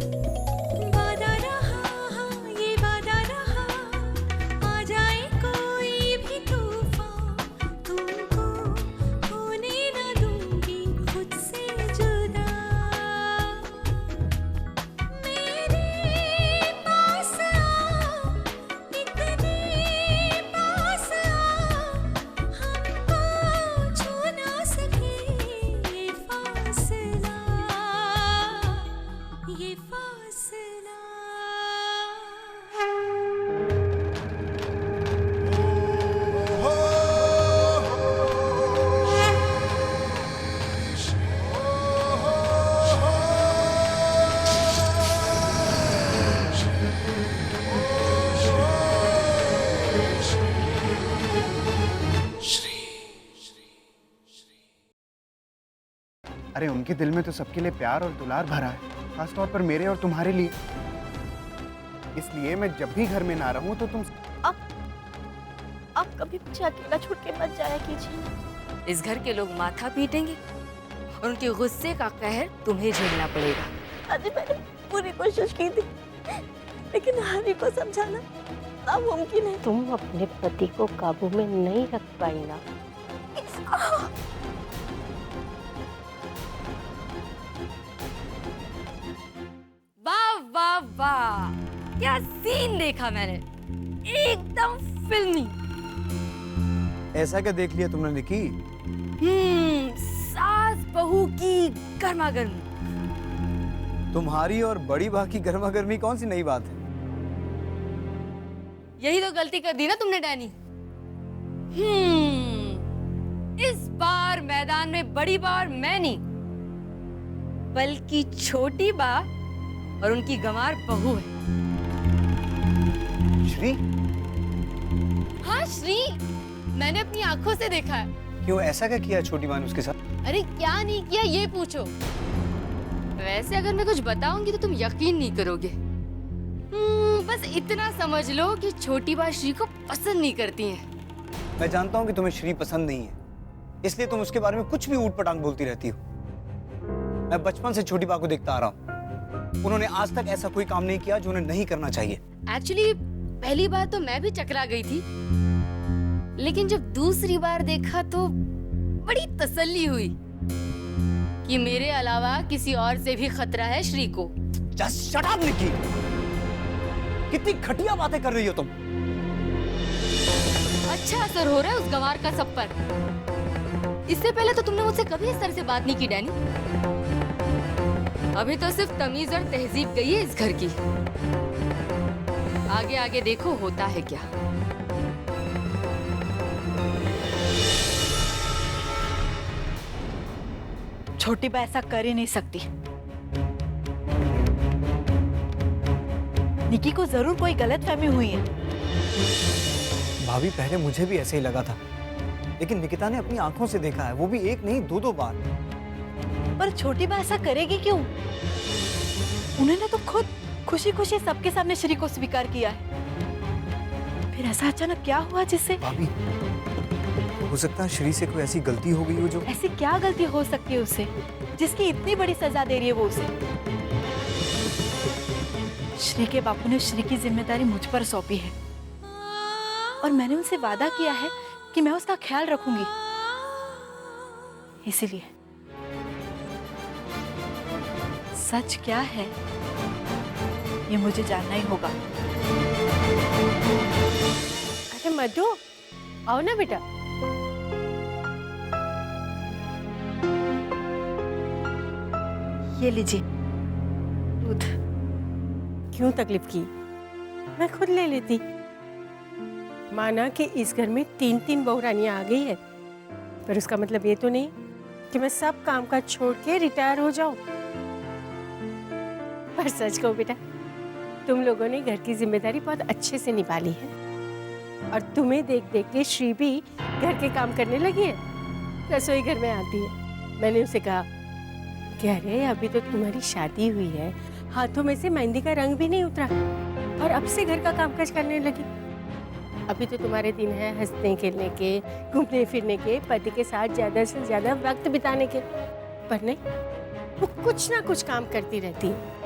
वादा रहा, ये वादा रहा, आ जाए कोई भी तूफान, तुमको होने न दूंगी खुद से जुदा। मेरे पास आओ, इतने पास आओ, हमको छू ना सके ये फासला, ये फासला। अरे उनके दिल में तो सबके लिए प्यार और दुलार भरा है, खासतौर पर मेरे और तुम्हारे लिए। इसलिए मैं जब भी घर में ना रहूं तो तुम आप कभी मुझे अकेला छोड़ के मत जाया कीजिए। इस घर के लोग माथा पीटेंगे और उनके गुस्से का कहर तुम्हें झेलना पड़ेगा। दादी मैंने पूरी कोशिश की थी, लेकिन हरी को समझाना नामुमकिन है। तुम अपने पति को काबू में नहीं रख पाई ना। वाह वाह वाह, क्या सीन देखा मैंने, एकदम फिल्मी। ऐसा क्या देख लिया तुमने निकी? सास बहू की गर्मा गर्मी। तुम्हारी और बड़ी बा की गर्मा गर्मी कौन सी नई बात है? यही तो गलती कर दी ना तुमने डैनी। इस बार मैदान में बड़ी बा और मैं नहीं, बल्कि छोटी बा और उनकी गंवार बहू है। श्री? हाँ श्री, मैंने अपनी आंखों से देखा है। क्यों, ऐसा क्या किया छोटी बहन उसके साथ? अरे क्या नहीं किया ये पूछो। वैसे अगर मैं कुछ बताऊंगी तो तुम यकीन नहीं करोगे। बस इतना समझ लो कि छोटी बा श्री को पसंद नहीं करती हैं। मैं जानता हूँ कि तुम्हें श्री पसंद नहीं है, इसलिए तुम उसके बारे में कुछ भी ऊट पटांग बोलती रहती हो। मैं बचपन से छोटी बा को देखता आ रहा हूँ, उन्होंने आज तक ऐसा कोई काम नहीं किया जो उन्हें नहीं करना चाहिए। एक्चुअली पहली बार तो मैं भी चकरा गई थी, लेकिन जब दूसरी बार देखा तो बड़ी तसल्ली हुई कि मेरे अलावा किसी और से भी खतरा है श्री को। Just shut up, निकी। कितनी घटिया बातें कर रही हो तुम। अच्छा असर हो रहा है उस गंवार का सब पर। इससे पहले तो तुमने मुझसे कभी इस तरह से बात नहीं की डैनी। अभी तो सिर्फ तमीज और तहजीब गई है इस घर की। आगे आगे देखो होता है क्या। छोटी बा ऐसा कर ही नहीं सकती। निकी को जरूर कोई गलतफहमी हुई है। भाभी पहले मुझे भी ऐसे ही लगा था, लेकिन निकिता ने अपनी आंखों से देखा है, वो भी एक नहीं दो बार। पर छोटी बा ऐसा करेगी क्यों? उन्होंने तो खुद खुशी खुशी सबके सामने श्री को स्वीकार किया है। फिर ऐसा अचानक क्या हुआ जिससे? भाभी हो सकता है श्री से कोई ऐसी गलती हो गई हो जो। ऐसी क्या गलती हो सकती है उससे जिसकी इतनी बड़ी सजा दे रही है वो उसे? श्री के बापू ने श्री की जिम्मेदारी मुझ पर सौंपी है और मैंने उनसे वादा किया है कि मैं उसका ख्याल रखूंगी। इसीलिए सच क्या है ये मुझे जानना ही होगा। अरे मधु, आओ ना बेटा। ये लीजिए दूध। क्यों तकलीफ की? मैं खुद ले लेती। माना कि इस घर में 3 बहुरानियां आ गई है, पर उसका मतलब ये तो नहीं कि मैं सब काम काज छोड़ के रिटायर हो जाऊं। पर सच कहो बेटा, तुम लोगों ने घर की जिम्मेदारी बहुत अच्छे से निभा ली है और तुम्हें देख देख के श्री भी घर के काम करने लगी है। रसोई घर में आती है। मैंने उसे कहा कि अरे अभी तो तुम्हारी शादी हुई है, हाथों में से मेहंदी का रंग भी नहीं उतरा और अब से घर का कामकाज करने लगी। अभी तो तुम्हारे दिन है हंसने खेलने के, घूमने फिरने के, पति के साथ ज्यादा से ज्यादा वक्त बिताने के। पर नहीं, वो कुछ ना कुछ काम करती रहती है।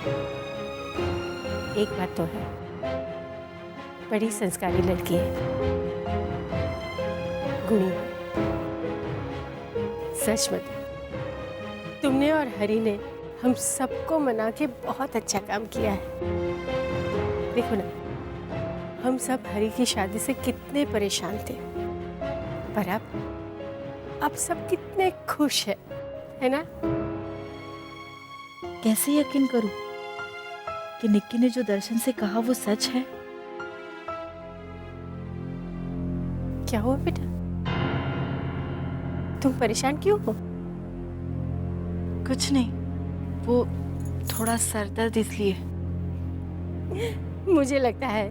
एक बात तो है, बड़ी संस्कारी लड़की है, गुणी है। सच में तुमने और हरी ने हम सबको मना के बहुत अच्छा काम किया है। देखो ना, हम सब हरी की शादी से कितने परेशान थे, पर अब सब कितने खुश है ना? कैसे यकीन करूं कि निक्की ने जो दर्शन से कहा वो सच है? क्या हुआ बेटा, तुम परेशान क्यों हो? कुछ नहीं, वो थोड़ा सर दर्द इसलिए। मुझे लगता है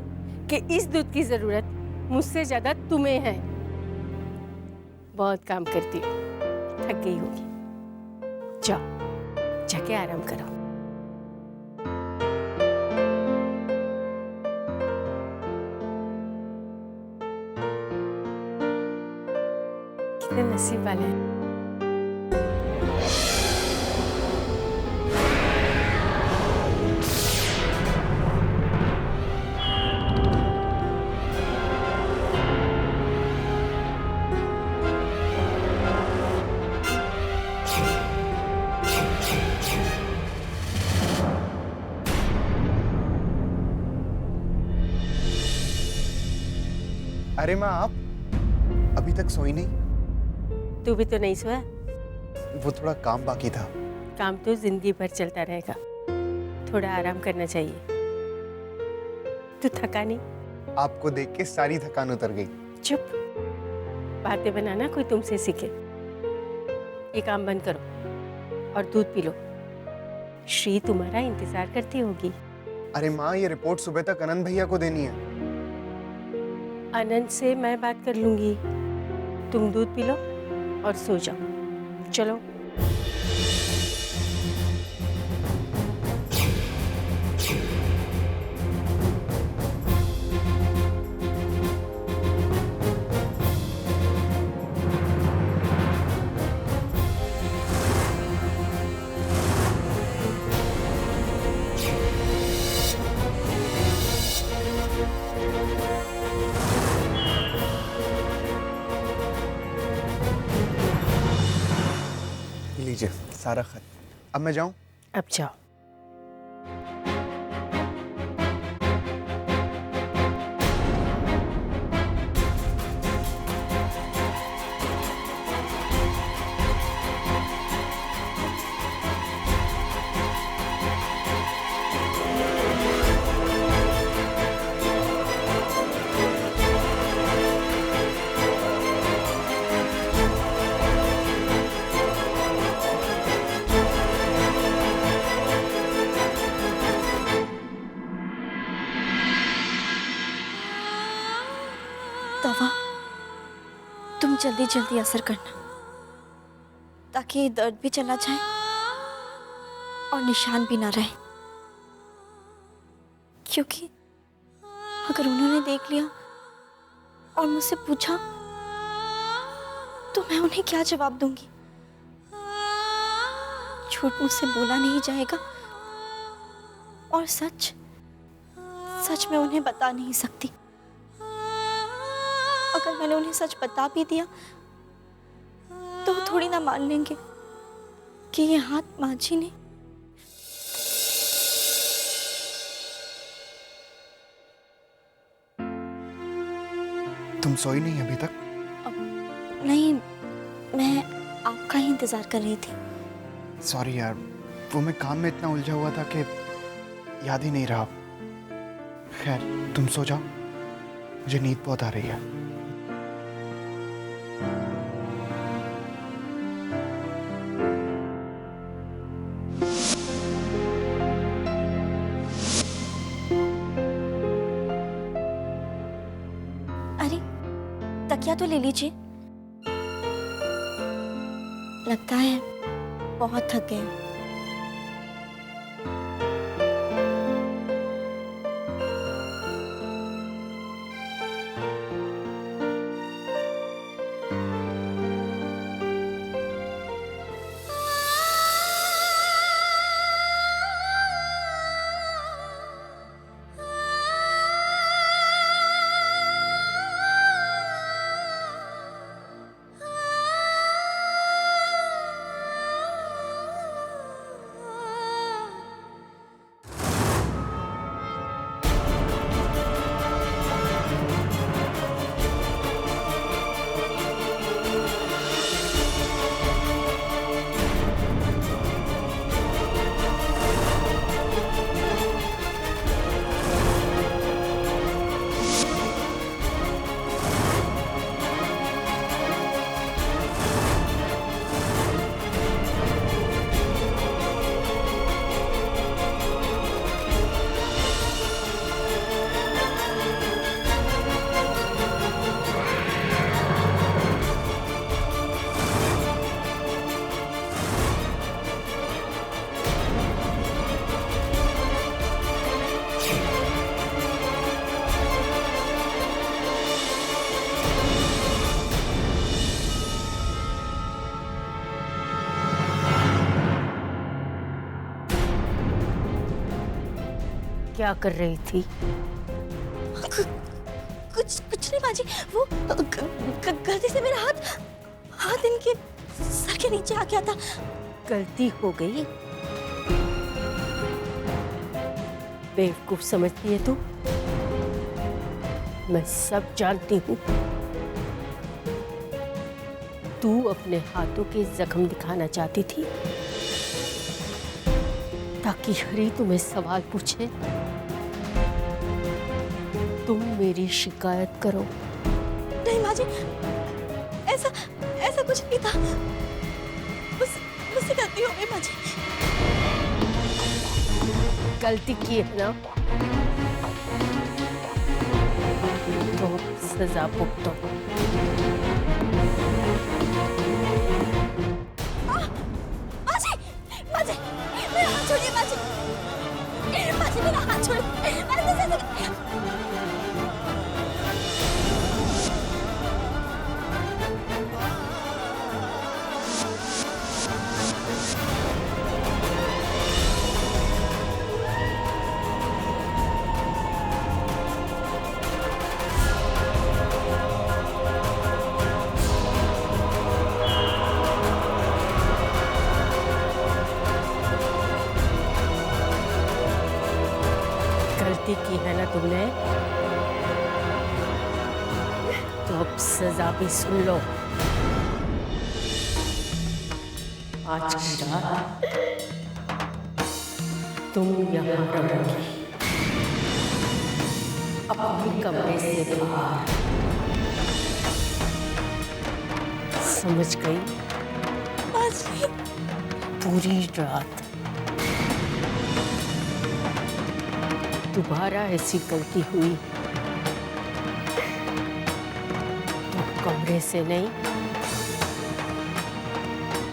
कि इस दूध की जरूरत मुझसे ज्यादा तुम्हें है। बहुत काम करती हो, थक गई होगी। जाओ, जाके आराम करो। कितने नसीब वाले हैं। अरे माँ, आप अभी तक सोई नहीं? तू भी तो नहीं सोया? वो थोड़ा काम बाकी था। काम तो जिंदगी भर चलता रहेगा, थोड़ा आराम करना चाहिए। तू थका नहीं? आपको देख के सारी थकान उतर गई। चुप, बातें बनाना कोई तुमसे सीखे। ये काम बंद करो और दूध पी लो। श्री तुम्हारा इंतजार करती होगी। अरे माँ, ये रिपोर्ट सुबह तक अनंत भैया को देनी है। अनंत से मैं बात कर लूंगी, तुम दूध पी लो और सो जाओ। चलो। लीजिए सारा खत। अब मैं जाऊं? अब जाओ। दवा तुम जल्दी जल्दी असर करना, ताकि दर्द भी चला जाए और निशान भी ना रहे। क्योंकि अगर उन्होंने देख लिया और मुझसे पूछा तो मैं उन्हें क्या जवाब दूंगी? झूठ मुझसे बोला नहीं जाएगा और सच मैं उन्हें बता नहीं सकती। अगर मैंने उन्हें सच बता भी दिया तो वो थोड़ी ना मान लेंगे कि ये हाथ मांझी ने। तुम सोई नहीं अभी तक? नहीं, मैं आपका ही इंतजार कर रही थी। सॉरी यार, वो मैं काम में इतना उलझा हुआ था कि याद ही नहीं रहा। खैर, तुम सो जाओ, मुझे नींद बहुत आ रही है। अरे तकिया तो ले लीजिए, लगता है बहुत थक गए। क्या कर रही थी? कुछ नहीं माँ जी, वो गलती से मेरा हाथ इनके सर के नीचे आ गया था। गलती हो गई? बेवकूफ समझती है तू? मैं सब जानती हूँ। तू अपने हाथों के जख्म दिखाना चाहती थी ताकि हरी तुम्हें सवाल पूछे, तुम मेरी शिकायत करो। नहीं माँ जी, ऐसा कुछ नहीं था। मुझसे गलती हो गई माँ जी। गलती की है ना, तो सजा भुगतो। माँ जी, मेरा हाथ छोड़िए माँ जी। माँ जी, मेरा हाथ छोड़िए। गलती की है ना तुमने, तो अब सजा भी सुन लो। आज की रात तुम यहाँ रहोगी, अपने कमरे से बाहर। समझ गई? माँ जी, पूरी रात। दोबारा ऐसी गलती हुई तो कमरे से नहीं,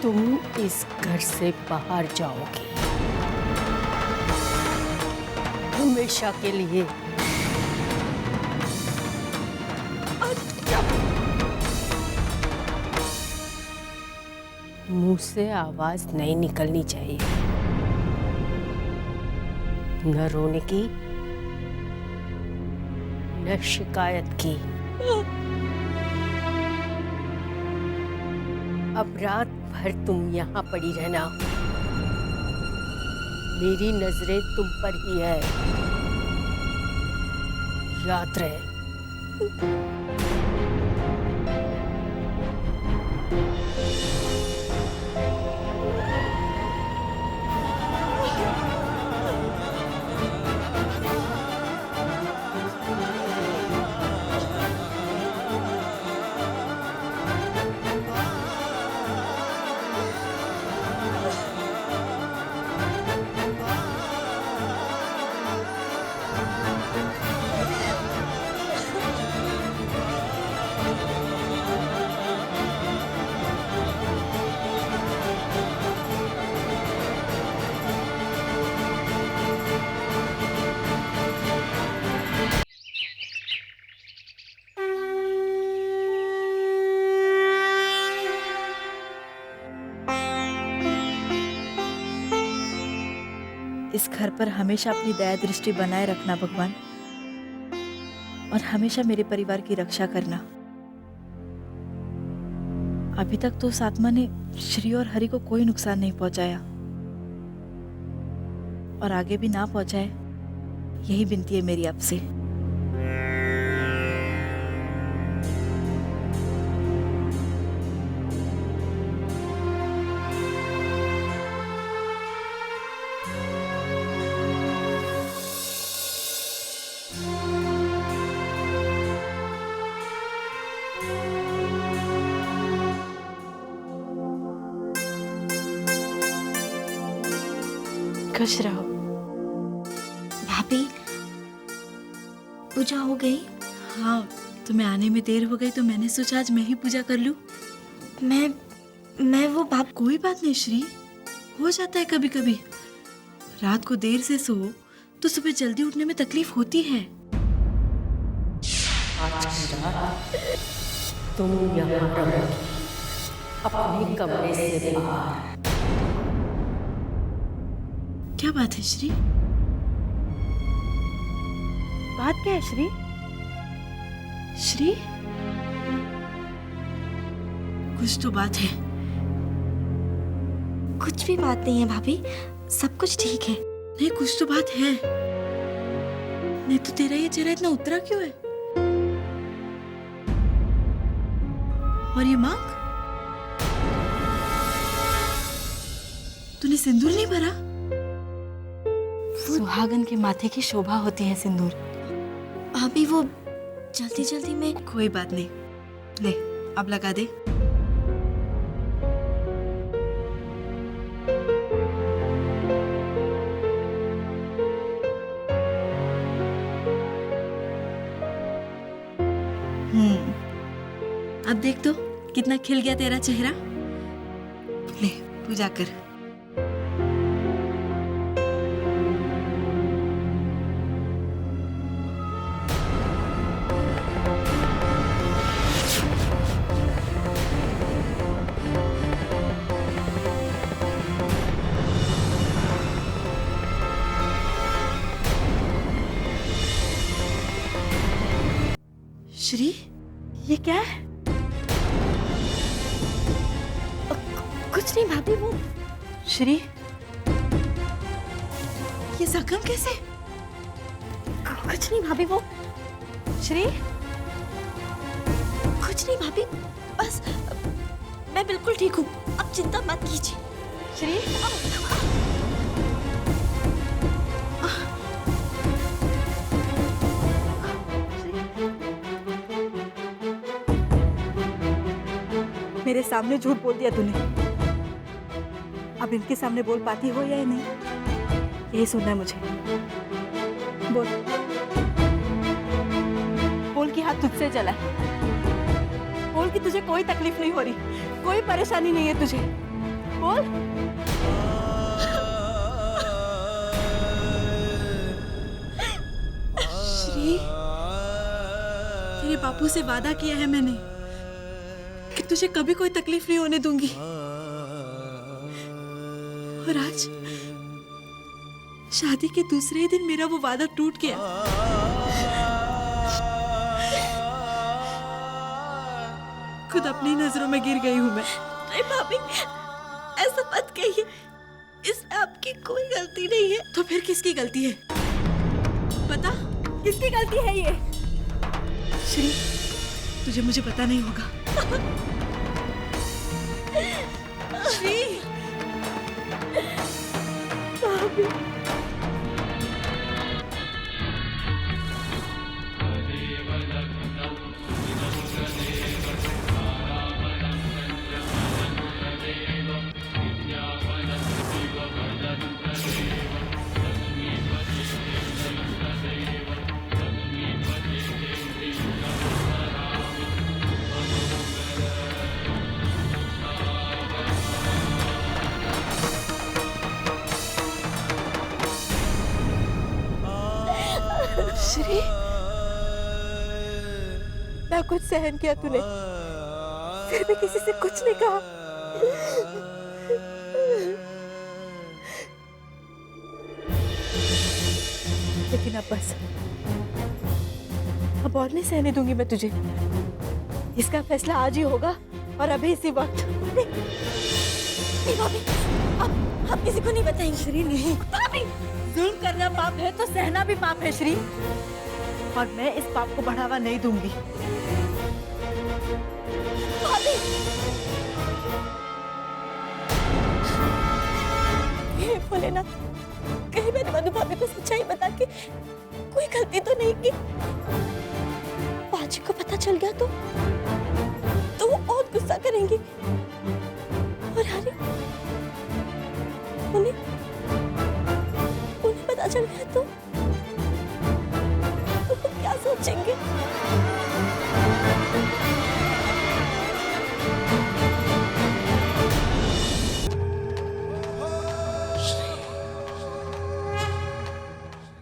तुम इस घर से बाहर जाओगी हमेशा के लिए। मुंह से आवाज नहीं निकलनी चाहिए, न रोने की न शिकायत की। अब रात भर तुम यहाँ पड़ी रहना, मेरी नजरें तुम पर ही है, याद रहे। इस घर पर हमेशा अपनी दया दृष्टि बनाए रखना भगवान, और हमेशा मेरे परिवार की रक्षा करना। अभी तक तो उस आत्मा ने श्री और हरि को कोई नुकसान नहीं पहुंचाया, और आगे भी ना पहुंचाए, यही विनती है मेरी आपसे। खुश रहो। भाभी, पूजा हो गई? हाँ, तुम्हें आने में देर हो गई तो मैंने सोचा आज मैं ही पूजा कर लूं। मैं वो बाप। कोई बात नहीं श्री, हो जाता है कभी कभी। रात को देर से सो तो सुबह जल्दी उठने में तकलीफ होती है। आज की रात तुम यहाँ रहोगी, अपने कमरे से बाहर। क्या बात है श्री? बात क्या है श्री? श्री, कुछ तो बात है। कुछ भी बात नहीं है भाभी, सब कुछ ठीक है। नहीं, कुछ तो बात है। नहीं तो तेरा ये चेहरा इतना उतरा क्यों है? और ये मांग, तूने सिंदूर नहीं भरा? सुहागन के माथे की शोभा होती है सिंदूर। भाभी वो जल्दी जल्दी में। कोई बात नहीं, ले अब लगा दे। अब देख तो कितना खिल गया तेरा चेहरा। ले पूजा कर। श्री, ये क्या है? कुछ नहीं भाभी, वो श्री, ये जख्म कैसे? कुछ नहीं भाभी, वो श्री, कुछ नहीं भाभी, बस मैं बिल्कुल ठीक हूँ, अब चिंता मत कीजिए। श्री, मेरे सामने झूठ बोल दिया तूने। अब इनके सामने बोल पाती हो या नहीं, यही सुनना है मुझे। बोल, बोल कि हाथ तुझसे जला है। बोल कि तुझे कोई तकलीफ नहीं हो रही, कोई परेशानी नहीं है तुझे। बोल। श्री, तेरे बापू से वादा किया है मैंने कि तुझे कभी कोई तकलीफ नहीं होने दूंगी। और आज शादी के दूसरे ही दिन मेरा वो वादा टूट गया। खुद अपनी नजरों में गिर गई हूं मैं। अरे भाभी ऐसा मत कहिए, इसमें आपकी कोई गलती नहीं है। तो फिर किसकी गलती है? बता, किसकी गलती है ये? श्री, तुझे मुझे पता नहीं होगा। श्री, श्री, ना कुछ सहन किया तूने, फिर भी किसी से कुछ नहीं कहा। लेकिन अब बस, अब और नहीं सहने दूंगी मैं तुझे। इसका फैसला आज ही होगा और अभी इसी वक्त। नहीं भाभी, आप किसी को नहीं बताएंगे। श्री, नहीं भाभी, जुल्म करना पाप है तो सहना भी पाप है श्री, और मैं इस पाप को बढ़ावा नहीं दूंगी। भाभी, हे भोलेनाथ, कहीं मैंने मधु भाभी को सच्चाई बता के कोई गलती तो नहीं की। बाजी को पता चल गया तो वो बहुत गुस्सा करेंगी। और अरे उन्हें पता चल गया तो वो क्या सोचेंगे?